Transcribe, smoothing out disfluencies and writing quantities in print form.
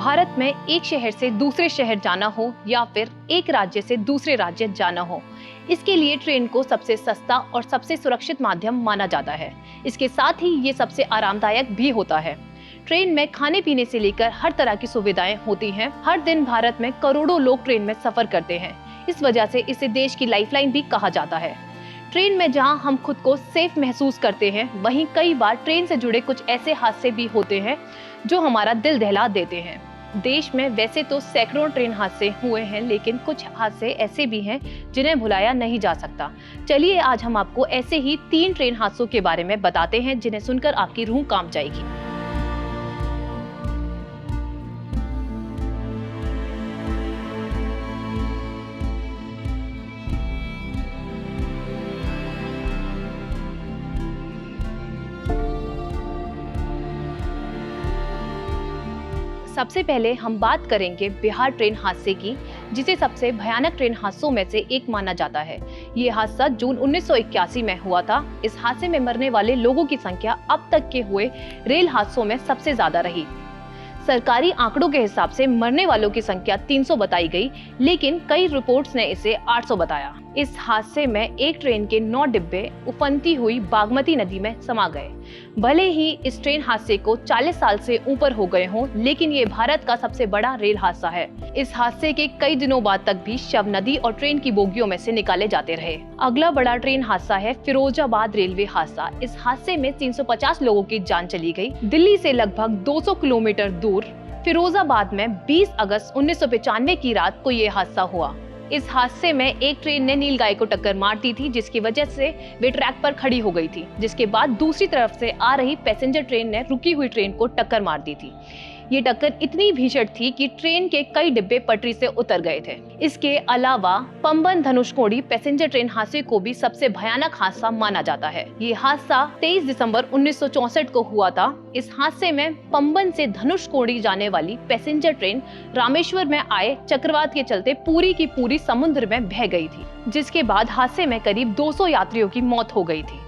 भारत में एक शहर से दूसरे शहर जाना हो या फिर एक राज्य से दूसरे राज्य जाना हो, इसके लिए ट्रेन को सबसे सस्ता और सबसे सुरक्षित माध्यम माना जाता है। इसके साथ ही ये सबसे आरामदायक भी होता है। ट्रेन में खाने पीने से लेकर हर तरह की सुविधाएं होती हैं। हर दिन भारत में करोड़ों लोग ट्रेन में सफर करते हैं। इस वजह से इसे देश की लाइफलाइन भी कहा जाता है। ट्रेन में जहां हम खुद को सेफ महसूस करते हैं, वहीं कई बार ट्रेन से जुड़े कुछ ऐसे हादसे भी होते हैं जो हमारा दिल दहला देते हैं। देश में वैसे तो सैकड़ों ट्रेन हादसे हुए हैं, लेकिन कुछ हादसे ऐसे भी हैं जिन्हें भुलाया नहीं जा सकता। चलिए आज हम आपको ऐसे ही 3 ट्रेन हादसों के बारे में बताते हैं जिन्हें सुनकर आपकी रूह कांप जाएगी। सबसे पहले हम बात करेंगे बिहार ट्रेन हादसे की, जिसे सबसे भयानक ट्रेन हादसों में से एक माना जाता है। ये हादसा जून 1981 में हुआ था। इस हादसे में मरने वाले लोगों की संख्या अब तक के हुए रेल हादसों में सबसे ज्यादा रही। सरकारी आंकड़ों के हिसाब से मरने वालों की संख्या 300 बताई गई, लेकिन कई रिपोर्ट्स ने इसे 800 बताया। इस हादसे में एक ट्रेन के 9 डिब्बे उफनती हुई बागमती नदी में समा गए। भले ही इस ट्रेन हादसे को 40 साल से ऊपर हो गए हों, लेकिन ये भारत का सबसे बड़ा रेल हादसा है। इस हादसे के कई दिनों बाद तक भी शव नदी और ट्रेन की बोगियों में से निकाले जाते रहे। अगला बड़ा ट्रेन हादसा है फिरोजाबाद रेलवे हादसा। इस हादसे में 350 लोगों की जान चली गई। दिल्ली से लगभग 200 किलोमीटर दूर फिरोजाबाद में 20 अगस्त 1995 की रात को ये हादसा हुआ। इस हादसे में एक ट्रेन ने नीलगाय को टक्कर मार दी थी, जिसकी वजह से वे ट्रैक पर खड़ी हो गई थी, जिसके बाद दूसरी तरफ से आ रही पैसेंजर ट्रेन ने रुकी हुई ट्रेन को टक्कर मार दी थी। ये टक्कर इतनी भीषण थी कि ट्रेन के कई डिब्बे पटरी से उतर गए थे। इसके अलावा पंबन धनुषकोडी पैसेंजर ट्रेन हादसे को भी सबसे भयानक हादसा माना जाता है। ये हादसा 23 दिसंबर 1964 को हुआ था। इस हादसे में पंबन से धनुषकोडी जाने वाली पैसेंजर ट्रेन रामेश्वर में आए चक्रवात के चलते पूरी की पूरी समुद्र में बह गई थी, जिसके बाद हादसे में करीब 200 यात्रियों की मौत हो गई थी।